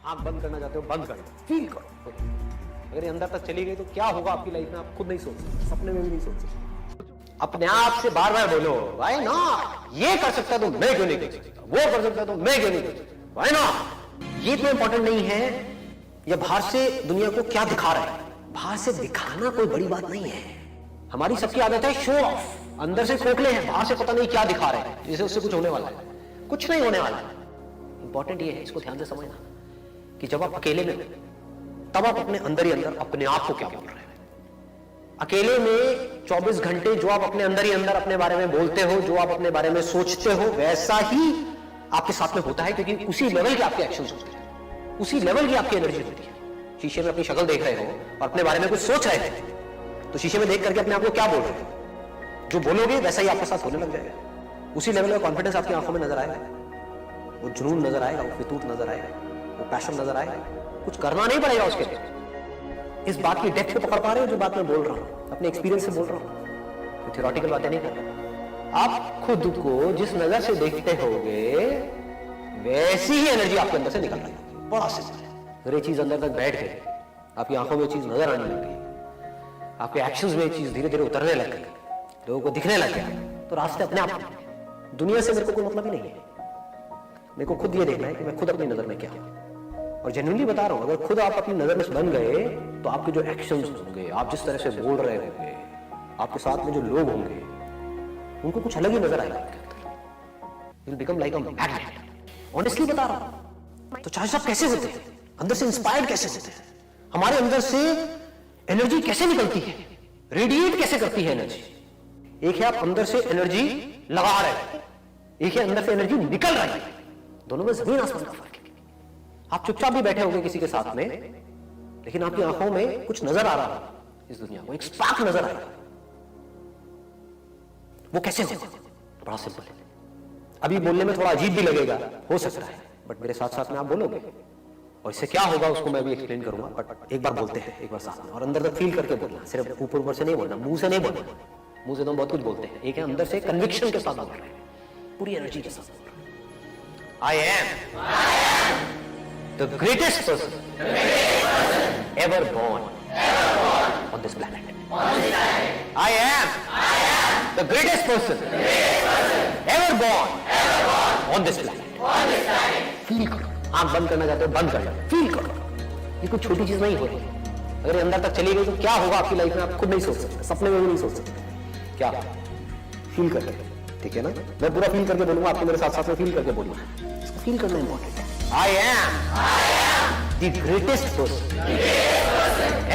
आंख बंद करना चाहते हो, बंद करो, फील करो। अगर ये अंदर तक चली गई तो क्या होगा आपकी लाइफ में, आप खुद नहीं सोच सकते, सपने में भी नहीं सोच सकते। अपने आप से बार बार बोलो, भाई ना ये कर सकता तो मैं क्यों नहीं कर सकता, वो कर सकता तो मैं क्यों नहीं कर सकता, भाई ना। ये इतना इंपॉर्टेंट नहीं है ये बाहर से दुनिया को क्या दिखा रहा है। बाहर से दिखाना कोई बड़ी बात नहीं है। हमारी सबकी आदत है शो ऑफ, अंदर से खोखले हैं, बाहर से पता नहीं क्या दिखा रहे हैं, जिसे उससे कुछ होने वाला है। कुछ नहीं होने वाला। इंपॉर्टेंट ये है, इसको ध्यान से समझना कि जब आप अकेले में तब आप अपने अंदर ही अंदर अपने आप को क्या बोल रहे हैं। अकेले में 24 घंटे जो आप अपने अंदर ही अंदर अपने बारे में बोलते हो, जो आप अपने बारे में सोचते हो, वैसा ही आपके साथ में होता है, क्योंकि उसी लेवल के आपके एक्शंस होते हैं, उसी लेवल की आपकी एनर्जी होती है। शीशे में अपनी शक्ल देख रहे हो और अपने बारे में कुछ सोच रहे हो, तो शीशे में देख करके अपने आप को क्या बोल रहे हो, जो बोलोगे वैसा ही आपके साथ होने लग जाएगा। उसी लेवल का कॉन्फिडेंस आपकी आंखों में नजर आएगा, वो जुनून नजर आएगा, वो फितूर नजर आएगा, वो पैशन नजर आएगा। कुछ करना नहीं पड़ेगा उसके लिए। इस बात की डेप्थ पे पकड़ पा रहे हो जो बात मैं बोल रहा हूं, अपने एक्सपीरियंस से बोल रहा हूं, तो थ्योरेटिकल बातें नहीं कर रहा। आप खुद को जिस नजर से देखते होगे वैसी ही एनर्जी आपके अंदर से निकल रही है। बड़ा सिंपल है। अगर ये चीज अंदर तक बैठ गई, आपकी आंखों में चीज नजर आने लग गई, आपके एक्शंस में चीज धीरे धीरे उतरने लग गई, लोगों को दिखने लग गया, तो रास्ते अपने आप। दुनिया से मेरे को कोई मतलब ही नहीं है। मेरे को खुद ये देखना है कि मैं खुद अपनी नजर में क्या हूं। और जेन्युइनली बता रहा हूं, अगर खुद आप अपनी नजर में बन गए तो आपके जो एक्शंस होंगे, आप जिस तरह से बोल रहे होंगे, आपके साथ में जो लोग होंगे, उनको कुछ अलग ही नजर आएगा आपके अंदर। You'll become like a magnet। Honestly बता रहा हूं। तो चाहे सब कैसे होते हैं, अंदर से इंस्पायर्ड कैसे होते हैं, हमारे अंदर से एनर्जी कैसे निकलती है, रेडिएट कैसे करती है एनर्जी। एक है आप अंदर से एनर्जी लगा रहे हैं, एक है अंदर से एनर्जी निकल रही है। दोनों में जमीन आसमान का फर्क है। आप चुपचाप भी बैठे होंगे किसी के साथ में, लेकिन आपकी आंखों में कुछ नजर आ रहा है, इस दुनिया को एक स्पार्क नजर आएगा। वो कैसे होगा? बड़ा सिंपल है। अभी बोलने में थोड़ा अजीब भी लगेगा, हो सकता है, बट मेरे साथ साथ में आप बोलोगे और इससे क्या होगा उसको मैं भी एक्सप्लेन करूंगा। बट एक बार बोलते हैं, एक बार साथ में, और अंदर तक फील करके बोलना, सिर्फ ऊपर ऊपर से नहीं बोलना, मुंह से नहीं बोलना। मुंह से तो बहुत कुछ बोलते हैं, एक है अंदर से कन्विक्शन के साथ बोल रहे हैं, पूरी एनर्जी के साथ बोल रहे हैं। I am the greatest person ever born on this planet. I am the greatest person ever born on this planet. Feel करो। आंख बंद करना चाहते हो, बंद कर लो, फील करो। ये कोई छोटी चीज नहीं हो रही। अगर ये अंदर तक चली गई तो क्या होगा आपकी लाइफ में, आप खुद नहीं सोच सकते, सपने में भी नहीं सोच सकते। क्या फील कर रहे, ठीक है ना? मैं पूरा फील करके बोलूंगा, आपको मेरे साथ साथ में फील करके बोलूंगा। इसको फील करना इंपॉर्टेंट है। I am the greatest person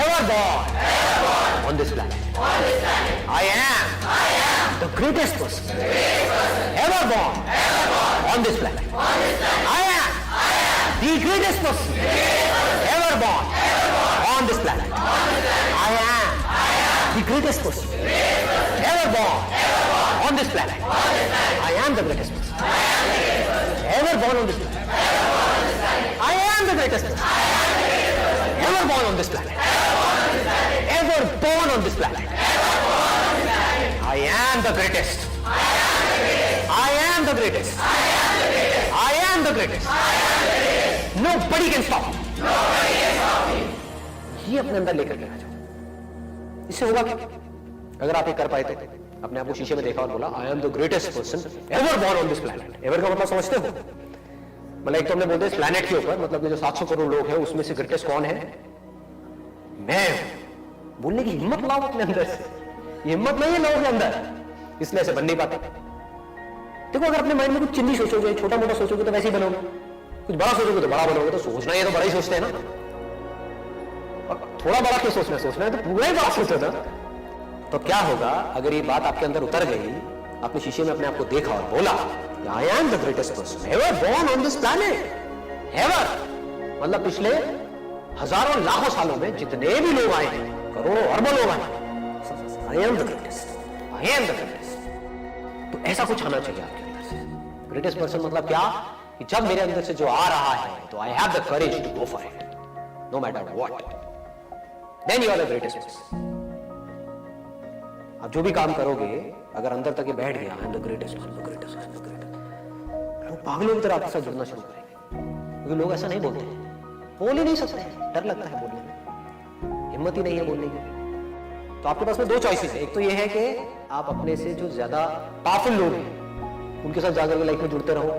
ever born on this planet. I am the greatest person ever born on this planet. I am the greatest person ever born on this planet. I am the greatest person ever born on this planet. I am the greatest person ever born on this planet. I am the greatest ever born on this planet. Ever born on this planet. I am the greatest. I am the greatest. I am the greatest. Nobody can stop me. ये अपने अंदर लेकर के आ जाओ। इससे होगा क्या? अगर आप ये कर पाए तो अपने आप को शीशे में देखा और बोला, I am the greatest person ever born on this planet. Ever का मतलब समझते हो? मतलब एक तो हमने बोलते हैं इस प्लैनेट के ऊपर, मतलब कि जो 700 करोड़ लोग हैं उसमें से ग्रेटेस्ट कौन है? मैं। बोलने की हिम्मत लाओ अपने अंदर से। ये हिम्मत नहीं है लोगों के अंदर, इसलिए ऐसे बन नहीं पाते। देखो, अगर अपने माइंड में कुछ चिल्ली सोचोगे, छोटा मोटा सोचोगे तो वैसे ही बनोगे, कुछ बड़ा सोचोगे तो बड़ा बनोगे। तो सोचना है तो बड़ा ही सोचते हैं ना, और थोड़ा बड़ा क्यों सोचना है तो पूरा ही बड़ा सोचो ना। तो क्या होगा अगर ये बात आपके अंदर उतर गई, आपने शीशे में अपने आप को देखा और बोला, I am the greatest person ever born on this planet. Ever मतलब पिछले हजारों लाखों सालों में जितने भी लोग आए हैं, करोड़ों अरबों लोग आए हैं, I am the greatest. I am the greatest. तो ऐसा कुछ आना चाहिए आपके अंदर से। ग्रेटेस्ट पर्सन मतलब क्या? कि जब मेरे अंदर से जो आ रहा है तो I have the courage to go for it, no matter what. Then you are the greatest person. आप जो भी काम करोगे, अगर अंदर तक ये बैठ गया, I am the greatest, I am the greatest, I am the greatest, लोग पागलों की तरह आपके साथ जुड़ना शुरू करेंगे। क्योंकि लोग ऐसा नहीं बोलते, बोल ही नहीं सकते हैं, डर लगता है बोलने में, हिम्मत ही नहीं है बोलने की। तो आपके पास में दो चॉइसेस है, एक तो ये है कि आप अपने से जो ज्यादा पावरफुल लोग हैं उनके साथ जाकर के लाइफ में जुड़ते रहो,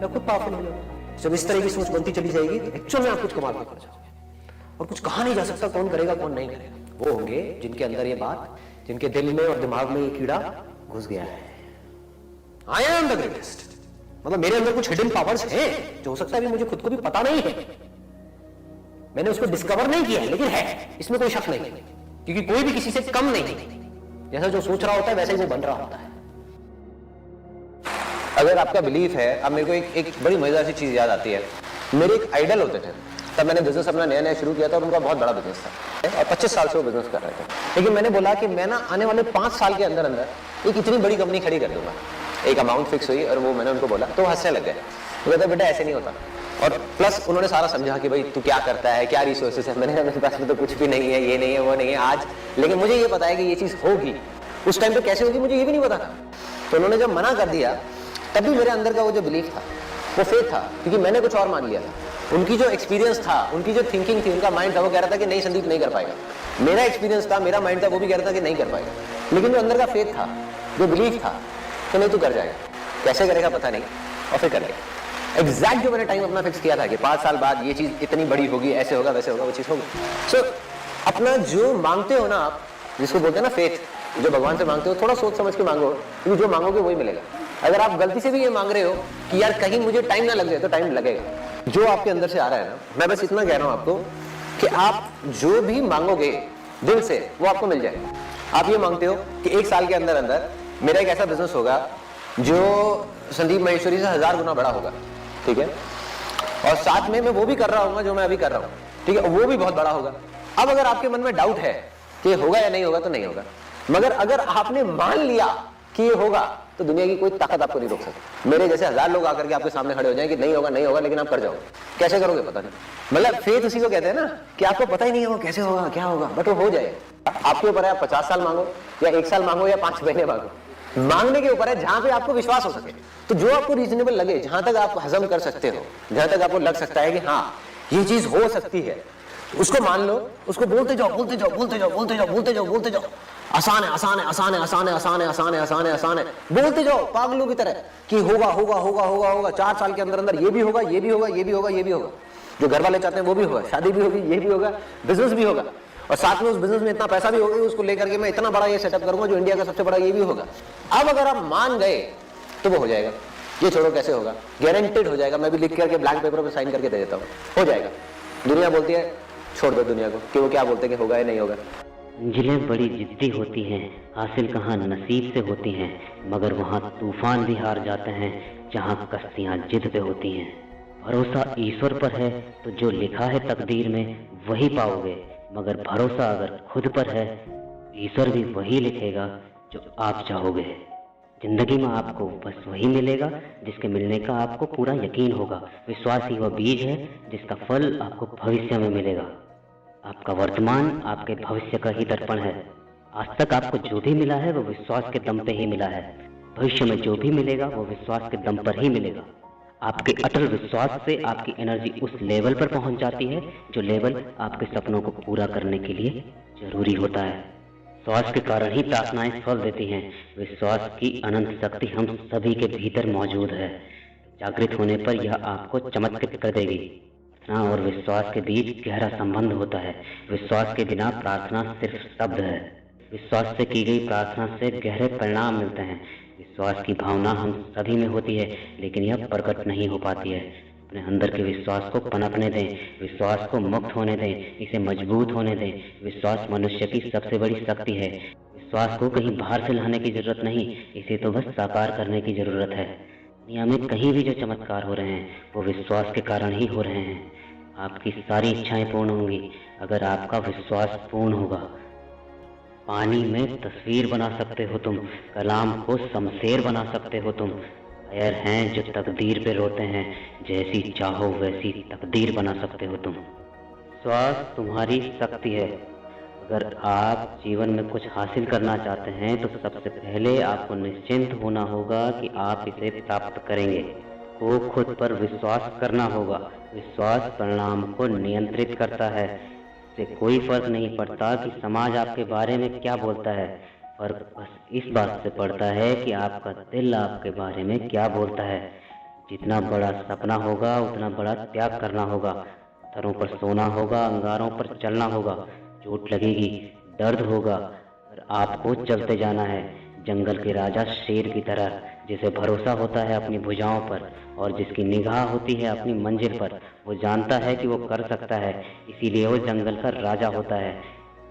या खुद पावरफुल हो जाओ। जब इस तरह की सोच बनती चली जाएगी तो एक्चुअल में आप कुछ कमाल कर जाओगे। और कुछ कहा नहीं जा सकता कौन करेगा कौन नहीं करेगा। वो होंगे जिनके अंदर ये बात, जिनके दिल में और दिमाग में ये कीड़ा घुस गया है, आई एम द ग्रेटेस्ट, मतलब मेरे अंदर कुछ हिडन पावर्स हैं जो हो सकता है अभी मुझे खुद को भी पता नहीं है, मैंने उसको डिस्कवर नहीं किया है, लेकिन है, इसमें कोई शक नहीं, क्योंकि कोई भी किसी से कम नहीं, जैसा जो सोच रहा होता है वैसे ही वो बन रहा होता है। अगर आपका बिलीफ है, अब मेरे को एक बड़ी मजेदार सी चीज याद आती है। मेरे एक आइडल होते थे, तब मैंने बिजनेस अपना नया नया शुरू किया था और उनका बहुत बड़ा बिजनेस था और 25 साल से वो बिजनेस कर रहे थे। लेकिन मैंने बोला कि मैं ना आने वाले 5 साल के अंदर अंदर एक इतनी बड़ी कंपनी खड़ी कर दूंगा। एक अमाउंट फिक्स हुई और वो मैंने उनको बोला तो हंसने लग गए, वो कहते बेटा ऐसे नहीं होता। और प्लस उन्होंने सारा समझा कि भाई तू क्या करता है, क्या रिसोर्सेस है। मैंने कहा मेरे पास में तो कुछ भी नहीं है, ये नहीं है, वो नहीं है आज, लेकिन मुझे ये पता है कि ये चीज होगी। उस टाइम पे कैसे होगी मुझे ये भी नहीं पता था। तो उन्होंने जब मना कर दिया तब भी मेरे अंदर का वो जो बिलीफ था वो फेक था, क्योंकि मैंने कुछ और मान लिया था। उनकी जो एक्सपीरियंस था, उनकी जो थिंकिंग थी, उनका माइंड था, वो कह रहा था कि नहीं संदीप नहीं कर पाएगा। मेरा एक्सपीरियंस था, मेरा माइंड था, वो भी कह रहा था कि नहीं कर पाएगा। लेकिन जो अंदर का फेथ था, जो बिलीफ था कि नहीं तू कर जाएगा, कैसे करेगा पता नहीं, और फिर कर लिया। एग्जैक्ट जो मैंने टाइम अपना फिक्स किया था कि 5 साल बाद ये चीज इतनी बड़ी होगी, ऐसे होगा वैसे होगा, वो चीज होगी। सो अपना जो मांगते हो ना आप, जिसको बोलते हैं ना फेथ, जो भगवान से मांगते हो थोड़ा सोच समझ के मांगो, क्योंकि जो मांगोगे वही मिलेगा। अगर आप गलती से भी ये मांग रहे हो कि यार कहीं मुझे टाइम ना लग जाए, तो टाइम लगेगा। जो आपके अंदर से आ रहा है ना, मैं बस इतना कह रहा हूं आपको कि आप जो भी मांगोगे दिल से वो आपको मिल जाएगा। आप ये मांगते हो कि 1 साल के अंदर अंदर मेरा एक ऐसा बिजनेस होगा जो संदीप महेश्वरी से 1000 गुना बड़ा होगा, ठीक है, और साथ में मैं वो भी कर रहा हूँ जो मैं अभी कर रहा हूँ, ठीक है, वो भी बहुत बड़ा होगा। अब अगर आपके मन में डाउट है कि होगा या नहीं होगा तो नहीं होगा, मगर अगर आपने मान लिया कि ये होगा तो दुनिया की कोई ताकत आपको नहीं रोक सकती। मेरे जैसे 1000 लोग आकर के आपके सामने खड़े हो जाएं कि नहीं होगा नहीं होगा, लेकिन आप कर जाओगे। कैसे करोगे पता नहीं, मतलब फेथ उसी को कहते हैं ना कि आपको पता ही नहीं है वो कैसे होगा क्या होगा, बट वो हो जाएगा। आपके ऊपर है, आप 50 साल मांगो या 1 साल मांगो या 5 महीने मांगो, मांगने के ऊपर है जहां पे आपको विश्वास हो सके। तो जो आपको रीजनेबल लगे, जहां तक आप हजम कर सकते हो, जहां तक आपको लग सकता है कि हाँ ये चीज हो सकती है, उसको मान लो, उसको बोलते जाओ बोलते जाओ बोलते जाओ बोलते जाओ बोलते जाओ बोलते जाओ। आसान है आसान है आसान है आसान है आसान है आसान है आसान है आसान है, बोलते जाओ पागलों की तरह कि होगा होगा होगा होगा होगा। 4 साल के अंदर अंदर ये भी होगा ये भी होगा ये भी होगा ये भी होगा, जो घर वाले चाहते हैं वो भी होगा, शादी भी होगी, ये भी होगा, बिजनेस भी होगा, और साथ में उस बिजनेस में इतना पैसा भी होगा, उसको लेकर के मैं इतना बड़ा ये सेटअप करूंगा जो इंडिया का सबसे बड़ा ये भी होगा। अब अगर आप मान गए तो वो हो जाएगा। ये छोड़ो कैसे होगा, गारंटेड हो जाएगा। मैं भी लिख करके ब्लैंक पेपर पर साइन करके दे देता हूँ, हो जाएगा। दुनिया बोलती है छोड़ दो दुनिया को कि वो क्या बोलते हैं कि होगा या नहीं होगा। मंजिलें बड़ी जिद्दी होती हैं, हासिल कहाँ नसीब से होती हैं, मगर वहाँ तूफान भी हार जाते हैं जहाँ कश्तियाँ जिद पे होती हैं। भरोसा ईश्वर पर है तो जो लिखा है तकदीर में वही पाओगे, मगर भरोसा अगर खुद पर है ईश्वर भी वही लिखेगा जो आप चाहोगे। जिंदगी में आपको बस वही मिलेगा जिसके मिलने का आपको पूरा यकीन होगा। विश्वास ही वह बीज है जिसका फल आपको भविष्य में मिलेगा। आपका वर्तमान आपके भविष्य का ही दर्पण है। आज तक आपको जो भी मिला है वो विश्वास के दम पे ही मिला है। भविष्य में जो भी मिलेगा वो विश्वास के दम पर ही मिलेगा। आपके अटल विश्वास से आपकी एनर्जी उस लेवल पर पहुंच जाती है जो लेवल आपके सपनों को पूरा करने के लिए जरूरी होता है। विश्वास के कारण ही प्रार्थनाएं फल देती हैं। विश्वास की अनंत शक्ति हम सभी के भीतर मौजूद है। जागृत होने पर यह आपको चमत्कृत कर देगी। प्रार्थना और विश्वास के बीच गहरा संबंध होता है। विश्वास के बिना प्रार्थना सिर्फ शब्द है। विश्वास से की गई प्रार्थना से गहरे परिणाम मिलते हैं। विश्वास की भावना हम सभी में होती है, लेकिन यह प्रकट नहीं हो पाती है। अपने अंदर के विश्वास को पनपने दें, विश्वास को मुक्त होने दें, इसे मजबूत होने दें। विश्वास मनुष्य की सबसे बड़ी शक्ति है। विश्वास को कहीं बाहर से लाने की जरूरत नहीं, इसे तो बस साकार करने की जरूरत है। दुनिया में कहीं भी जो चमत्कार हो रहे हैं वो विश्वास के कारण ही हो रहे हैं। आपकी सारी इच्छाएं पूर्ण होंगी अगर आपका विश्वास पूर्ण होगा। पानी में तस्वीर बना सकते हो तुम, कलाम को शमशेर बना सकते हो तुम। पैर हैं जो तकदीर पे रोते हैं, जैसी चाहो वैसी तकदीर बना सकते हो तुम। विश्वास तुम्हारी शक्ति है। अगर आप जीवन में कुछ हासिल करना चाहते हैं तो सबसे पहले आपको निश्चिंत होना होगा कि आप इसे प्राप्त करेंगे। आपको खुद पर विश्वास करना होगा। विश्वास परिणाम को नियंत्रित करता है। इससे कोई फर्क नहीं पड़ता कि समाज आपके बारे में क्या बोलता है। फर्क बस इस बात से पड़ता है कि आपका दिल आपके बारे में क्या बोलता है। जितना बड़ा सपना होगा उतना बड़ा त्याग करना होगा। पत्थरों पर सोना होगा, अंगारों पर चलना होगा। चोट लगेगी, दर्द होगा, पर आपको चलते जाना है। जंगल के राजा शेर की तरह, जिसे भरोसा होता है अपनी भुजाओं पर और जिसकी निगाह होती है अपनी मंजिल पर। वो जानता है कि वो कर सकता है, इसीलिए वो जंगल का राजा होता है।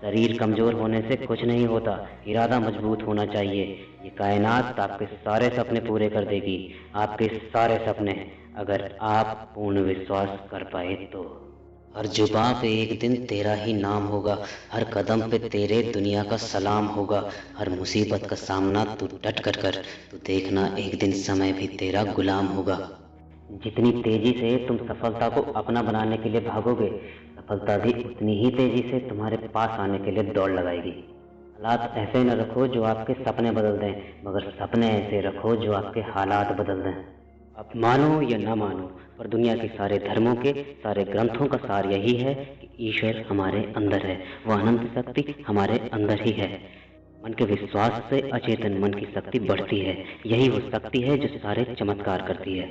शरीर कमजोर होने से कुछ नहीं होता, इरादा मजबूत होना चाहिए। ये कायनात आपके सारे सपने पूरे कर देगी, आपके सारे सपने, अगर आप पूर्ण विश्वास कर पाए तो। हर जुबां पे एक दिन तेरा ही नाम होगा, हर कदम पे तेरे दुनिया का सलाम होगा। हर मुसीबत का सामना तू डट कर कर, तू देखना एक दिन समय भी तेरा गुलाम होगा। जितनी तेजी से तुम सफलता को अपना बनाने के लिए भागोगे, सफलता भी उतनी ही तेजी से तुम्हारे पास आने के लिए दौड़ लगाएगी। हालात ऐसे न रखो जो आपके सपने बदल दें, मगर सपने ऐसे रखो जो आपके हालात बदल दें। आप मानो या न मानो, पर दुनिया के सारे धर्मों के, सारे ग्रंथों का सार यही है कि ईश्वर हमारे अंदर है। वह अनंत शक्ति हमारे अंदर ही है। मन के विश्वास से अचेतन मन की शक्ति बढ़ती है। यही वो शक्ति है जो सारे चमत्कार करती है।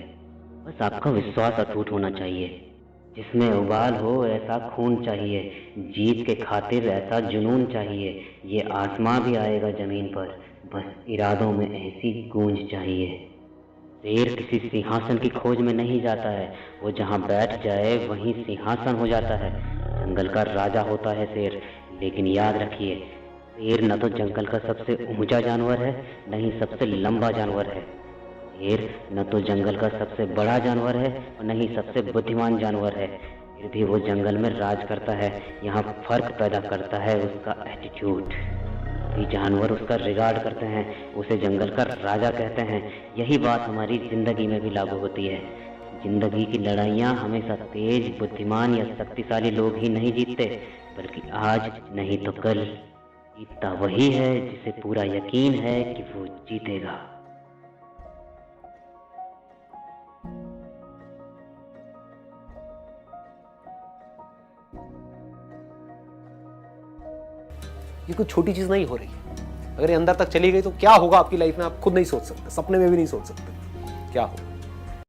बस आपका विश्वास अटूट होना चाहिए। जिसमें उबाल हो ऐसा खून चाहिए, जीत के खातिर ऐसा जुनून चाहिए। ये आसमां भी आएगा जमीन पर, बस इरादों में ऐसी गूंज चाहिए। शेर किसी सिंहासन की खोज में नहीं जाता है, वो जहाँ बैठ जाए वहीं सिंहासन हो जाता है। जंगल का राजा होता है शेर, लेकिन याद रखिए, शेर न तो जंगल का सबसे ऊंचा जानवर है, न ही सबसे लंबा जानवर है। शेर न तो जंगल का सबसे बड़ा जानवर है और न ही सबसे बुद्धिमान जानवर है। फिर भी वो जंगल में राज करता है। यहाँ फर्क पैदा करता है उसका एटीट्यूड। सभी जानवर उसका रिगार्ड करते हैं, उसे जंगल का राजा कहते हैं। यही बात हमारी जिंदगी में भी लागू होती है। जिंदगी की लड़ाइयाँ हमेशा तेज, बुद्धिमान या शक्तिशाली लोग ही नहीं जीतते, बल्कि आज नहीं तो कल जीतता वही है जिसे पूरा यकीन है कि वो जीतेगा। ये कोई छोटी चीज नहीं हो रही है। अगर ये अंदर तक चली गई तो क्या होगा आपकी लाइफ में, आप खुद नहीं सोच सकते, सपने में भी नहीं सोच सकते क्या होगा।